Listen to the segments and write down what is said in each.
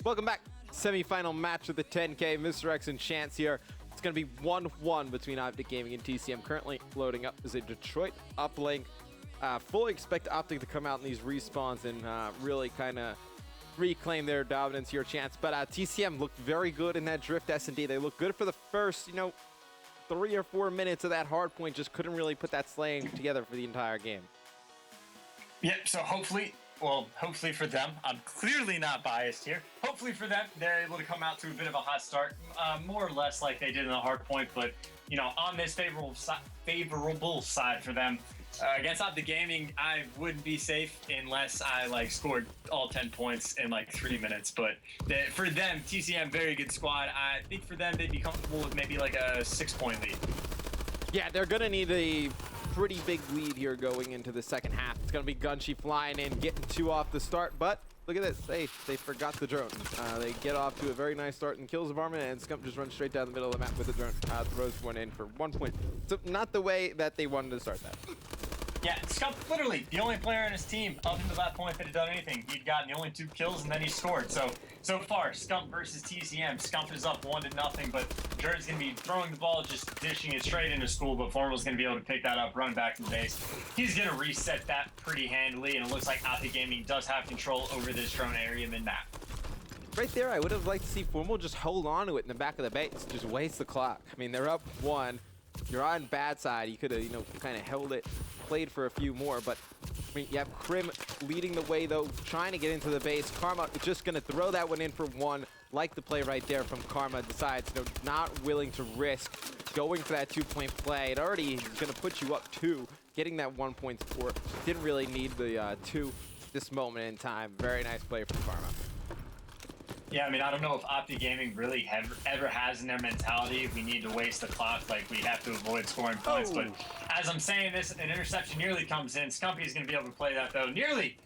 Welcome back. Semi-final match of the 10K. Mr. X and Chance here. It's going to be 1-1 between OpTic Gaming and TCM. Currently loading up is a Detroit uplink. Fully expect OpTic to come out in these respawns and really kind of reclaim their dominance here, Chance. But TCM looked very good in that Drift S&D. They looked good for the first, 3 or 4 minutes of that hard point. Just couldn't really put that slaying together for the entire game. Yep, so hopefully for them, I'm clearly not biased here. Hopefully for them, they're able to come out to a bit of a hot start, more or less like they did in the hard point, but, on this favorable side for them. Against OpTic Gaming, I wouldn't be safe unless I scored all 10 points in 3 minutes. But for them, TCM, very good squad. I think for them, they'd be comfortable with maybe a 6-point lead. Yeah, they're going to need a pretty big lead here going into the second half. It's going to be Gunshi flying in, getting 2 off the start, but look at this. They forgot the drone. They get off to a very nice start and kills the varmint, and Scump just runs straight down the middle of the map with the drone. Throws one in for 1 point. So not the way that they wanted to start that. Yeah, Scump literally the only player in his team up until that point that had done anything. He'd gotten the only 2 kills and then he scored. So far, Scump versus TCM. Scump is up 1-0, but Jared's going to be throwing the ball, just dishing it straight into school, but Formal's going to be able to pick that up, run back to base. He's going to reset that pretty handily, and it looks like OpTic Gaming does have control over this drone area mid-map. Right there, I would have liked to see Formal just hold on to it in the back of the base, just waste the clock. I mean, they're up 1. You're on bad side. You could have, kind of held it, played for a few more, but I mean, you have Krim leading the way, though, trying to get into the base. Karma just going to throw that one in for 1. Like the play right there from Karma. Decides, not willing to risk going for that 2-point play. It already is going to put you up 2. Getting that 1-point score. Didn't really need the 2 this moment in time. Very nice play from Karma. Yeah, I mean, I don't know if OpTic Gaming really ever has in their mentality, we need to waste the clock, we have to avoid scoring points. But as I'm saying this, an interception nearly comes in. Scumpy is going to be able to play that, though. Nearly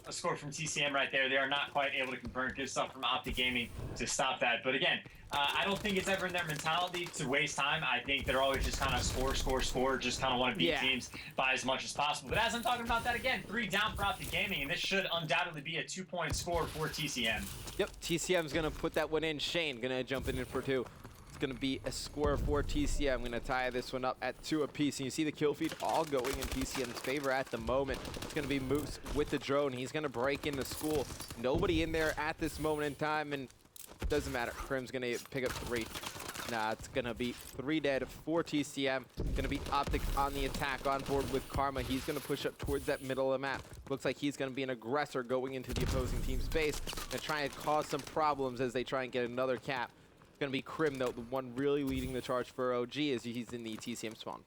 a score from TCM right there. They are not quite able to convert. Good stuff from OpTic Gaming to stop that. But again, I don't think it's ever in their mentality to waste time. I think they're always just kind of score, just kind of want to beat teams by as much as possible. But as I'm talking about that again, 3 down for OpTic Gaming, and this should undoubtedly be a 2-point score for TCM. Yep, TCM's going to put that one in. Shane going to jump in for 2. It's going to be a score for TCM. Going to tie this one up at 2 apiece. And you see the kill feed all going in TCM's favor at the moment. It's going to be Moose with the drone. He's going to break into school. Nobody in there at this moment in time, and it doesn't matter. Krim's going to pick up 3. Nah, it's going to be 3 dead for TCM. Going to be OpTic on the attack on board with Karma. He's going to push up towards that middle of the map. Looks like he's going to be an aggressor going into the opposing team's base and try and cause some problems as they try and get another cap. It's going to be Krim, though, the one really leading the charge for OG as he's in the TCM spawn.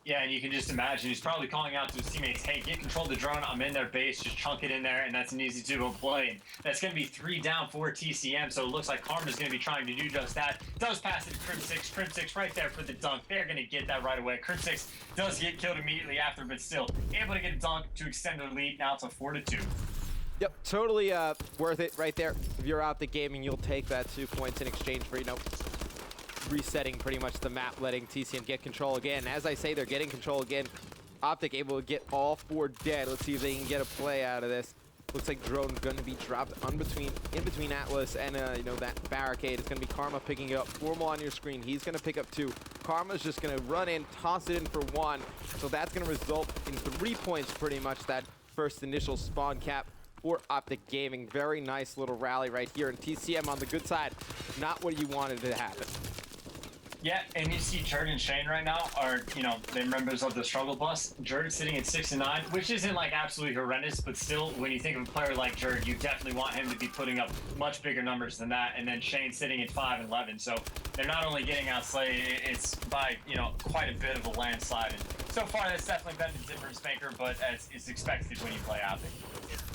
Yeah, and you can just imagine he's probably calling out to his teammates, hey, get control of the drone, I'm in their base, just chunk it in there, and that's an easy 2-0 play. And that's going to be 3 down for TCM, so it looks like Karma's going to be trying to do just that. Does pass it to Crim6. Crim6 right there for the dunk. They're going to get that right away. Crim6 does get killed immediately after, but still able to get a dunk to extend their lead. Now it's a 4-2. Yep, totally worth it right there. If you're OpTic Gaming, you'll take that 2 points in exchange for, resetting pretty much the map, letting TCM get control again. As I say, they're getting control again. OpTic able to get all 4 dead. Let's see if they can get a play out of this. Looks like drone going to be dropped in between Atlas and that barricade. It's going to be Karma picking it up. Formal on your screen. He's going to pick up 2. Karma's just going to run in, toss it in for 1. So that's going to result in 3 points pretty much, that first initial spawn cap for OpTic Gaming. Very nice little rally right here. And TCM on the good side, not what you wanted to happen. Yeah, and you see Jared and Shane right now are, they're members of the Struggle Bus. Jared sitting at 6-9, which isn't absolutely horrendous, but still, when you think of a player like Jared, you definitely want him to be putting up much bigger numbers than that. And then Shane sitting at 5-11. So they're not only getting outslayed, it's by, quite a bit of a landslide. And so far, that's definitely been the difference maker, but as is expected when you play OpTic.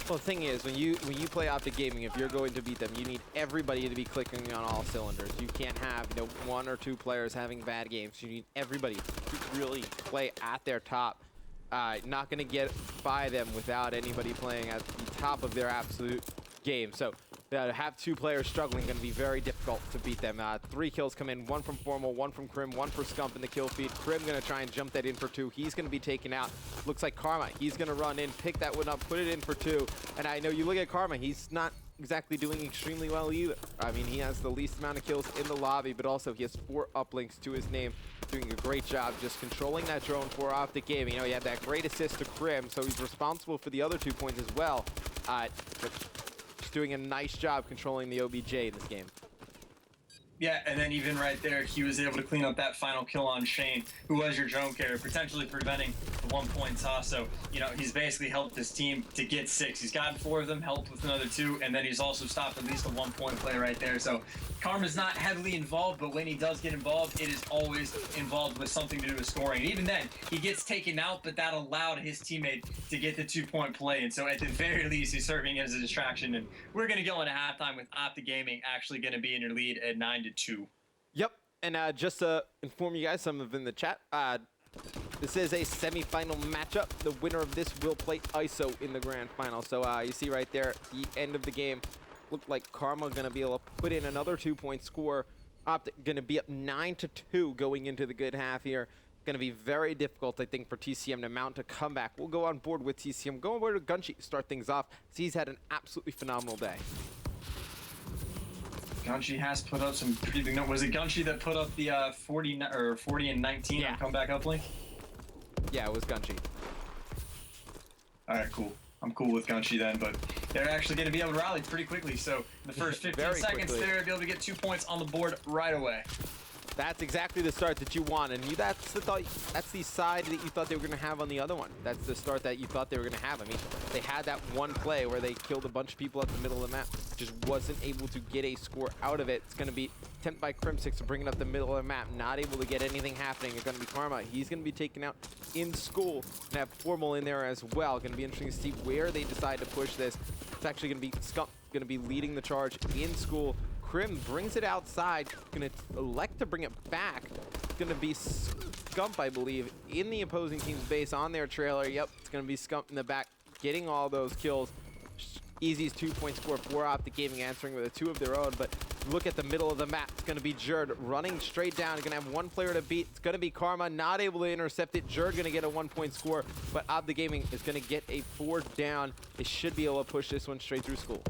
Well, the thing is, when you play OpTic Gaming, if you're going to beat them, you need everybody to be clicking on all cylinders. You can't have 1 or 2 players having bad games. You need everybody to really play at their top. Not going to get by them without anybody playing at the top of their absolute game. So to have 2 players struggling going to be very difficult to beat them. 3 kills come in, 1 from Formal, 1 from Krim, 1 for Scump in the kill feed. Krim going to try and jump that in for 2. He's going to be taken out. Looks like Karma, he's going to run in, pick that one up, put it in for 2. And I know you look at Karma, he's not exactly doing extremely well either. I mean, he has the least amount of kills in the lobby, but also he has 4 uplinks to his name, doing a great job just controlling that drone for OpTic Gaming. You know, he had that great assist to Krim, so he's responsible for the other 2 points as well. But just doing a nice job controlling the OBJ in this game. Yeah, and then even right there, he was able to clean up that final kill on Shane, who was your drone carrier, potentially preventing the 1-point toss. So, you know, he's basically helped his team to get 6. He's gotten 4 of them, helped with another 2, and then he's also stopped at least a 1-point play right there. So Karma's not heavily involved, but when he does get involved, it is always involved with something to do with scoring. And even then, he gets taken out, but that allowed his teammate to get the 2-point play. And so at the very least, he's serving as a distraction. And we're going to go into halftime with OpTic Gaming actually going to be in your lead at 9-2. Yep, and just to inform you guys, some of in the chat, this is a semi-final matchup. The winner of this will play ISO in the grand final. So you see right there, the end of the game, looked like Karma gonna be able to put in another 2-point score. OpTic gonna be up 9-2 going into the good half here. Gonna be very difficult, I think, for TCM to mount a comeback. We'll go on board with TCM. Go on board with Gunchi to start things off. So he's had an absolutely phenomenal day. Gunchi has put up some pretty big numbers. Was it Gunchi that put up the 40 and 19 on comeback uplink? Yeah, it was Gunchi. All right, cool. I'm cool with Gunchi then, but they're actually going to be able to rally pretty quickly. So in the first 15 seconds, they're going to be able to get 2 points on the board right away. That's exactly the start that you want, and that's the side that you thought they were going to have on the other one. That's the start that you thought they were going to have. I mean, they had that one play where they killed a bunch of people at the middle of the map, just wasn't able to get a score out of it. It's going to be attempt by Crim6 to bring it up the middle of the map, not able to get anything happening. It's going to be Karma. He's going to be taken out in school, and have Formal in there as well. Going to be interesting to see where they decide to push this. It's actually going to be Scump going to be leading the charge in school. Krim brings it outside, gonna elect to bring it back. It's gonna be Scump, I believe, in the opposing team's base on their trailer. Yep, it's gonna be Scump in the back, getting all those kills. Easy's 2-point score for OpTic Gaming, answering with a 2 of their own, but look at the middle of the map. It's gonna be Jerd running straight down. Gonna have 1 player to beat. It's gonna be Karma, not able to intercept it. Jerd gonna get a 1-point score, but OpTic Gaming is gonna get a 4 down. They should be able to push this one straight through school.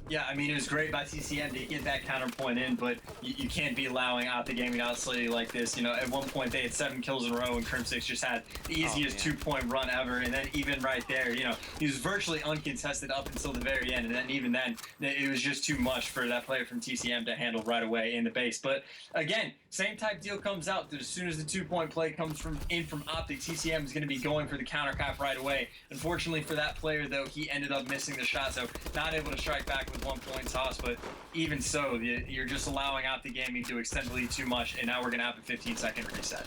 Yeah, I mean, it was great by TCM to get that counterpoint in, but you can't be allowing OpTic Gaming to outslay you like this. You know, at one point they had 7 kills in a row, and Crim6 just had the easiest 2-point run ever. And then even right there, you know, he was virtually uncontested up until the very end. And then even then, it was just too much for that player from TCM to handle right away in the base. But again, same type deal comes out that as soon as the 2-point play comes from OpTic, TCM is going to be going for the counter cap right away. Unfortunately for that player, though, he ended up missing the shot, so not able to strike back with 1-point toss. But even so, you're just allowing OpTic Gaming to extend the lead too much, and now we're going to have a 15-second reset.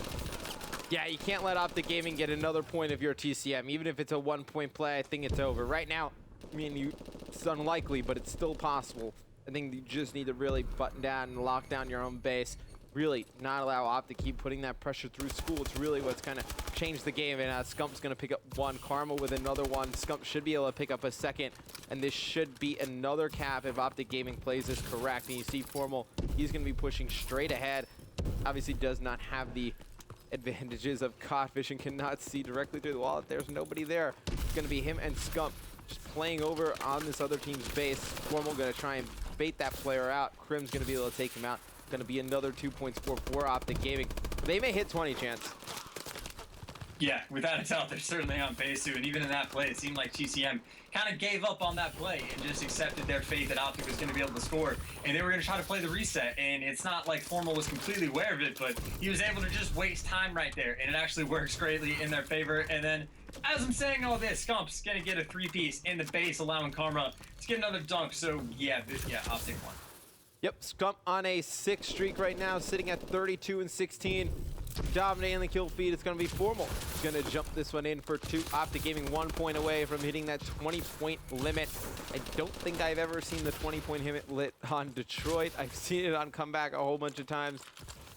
Yeah, you can't let OpTic Gaming get another point of your TCM. Even if it's a 1-point play, I think it's over. Right now, I mean, it's unlikely, but it's still possible. I think you just need to really button down and lock down your own base. Really not allow OpTic to keep putting that pressure through school. It's really what's kind of changed the game. And Scump's going to pick up 1. Karma with another 1. Scump should be able to pick up a 2nd. And this should be another cap if OpTic Gaming plays this correct. And you see Formal, he's going to be pushing straight ahead. Obviously does not have the advantages of codfish and cannot see directly through the wall. There's nobody there. It's going to be him and Scump just playing over on this other team's base. Formal going to try and bait that player out. Krim's going to be able to take him out. Going to be another 2-point score for OpTic Gaming. They may hit 20 chance. Yeah, without a doubt, they're certainly on pace to. And even in that play, it seemed like TCM kind of gave up on that play and just accepted their fate that OpTic was going to be able to score. And they were going to try to play the reset. And it's not like Formal was completely aware of it, but he was able to just waste time right there. And it actually works greatly in their favor. And then, as I'm saying all this, Scump's going to get a 3-piece in the base, allowing Karma to get another dunk. So, yeah, OpTic won. Yep, Scump on a 6 streak right now, sitting at 32 and 16. Dominating the kill feed. It's going to be Formal. He's going to jump this one in for 2. OpTic Gaming 1 point away from hitting that 20-point limit. I don't think I've ever seen the 20-point limit lit on Detroit. I've seen it on Comeback a whole bunch of times.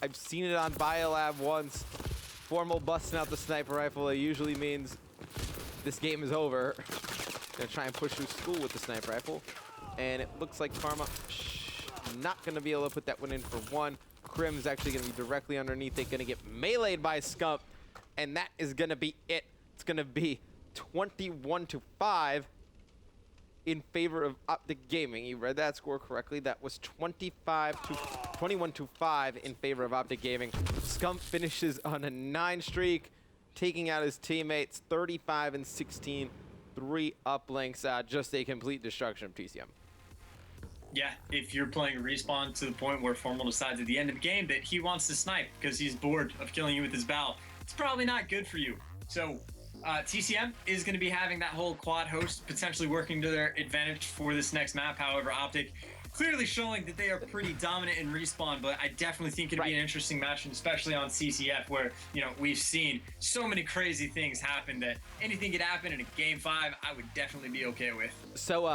I've seen it on Biolab once. Formal busting out the sniper rifle. It usually means this game is over. Going to try and push through school with the sniper rifle. And it looks like Karma not going to be able to put that one in for 1. Krim is actually going to be directly underneath it, going to get meleeed by Scump, and that is going to be it. It's going to be 21-5. in favor of OpTic Gaming. You read that score correctly. That was 21 to 5 in favor of OpTic Gaming. Scump finishes on a 9 streak, taking out his teammates 35 and 16. 3 uplinks, just a complete destruction of TCM. Yeah, if you're playing Respawn to the point where Formal decides at the end of the game that he wants to snipe because he's bored of killing you with his bow, it's probably not good for you. So TCM is going to be having that whole quad host potentially working to their advantage for this next map. However, OpTic clearly showing that they are pretty dominant in Respawn, but I definitely think it'll be an interesting match, especially on CCF, where, you know, we've seen so many crazy things happen that anything could happen in a Game 5, I would definitely be okay with. So,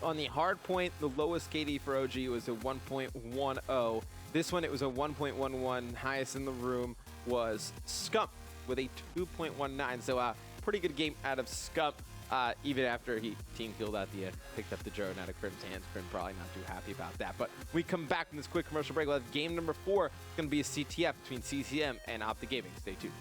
on the hard point, the lowest KD for OG was a 1.10. This one, it was a 1.11. Highest in the room was Scump with a 2.19. So, pretty good game out of Scump. Even after he team killed out the picked up the drone out of Crim's hands. Crim probably not too happy about that. But we come back from this quick commercial break. We'll have game number 4. It's going to be a CTF between CCM and OpTic Gaming. Stay tuned.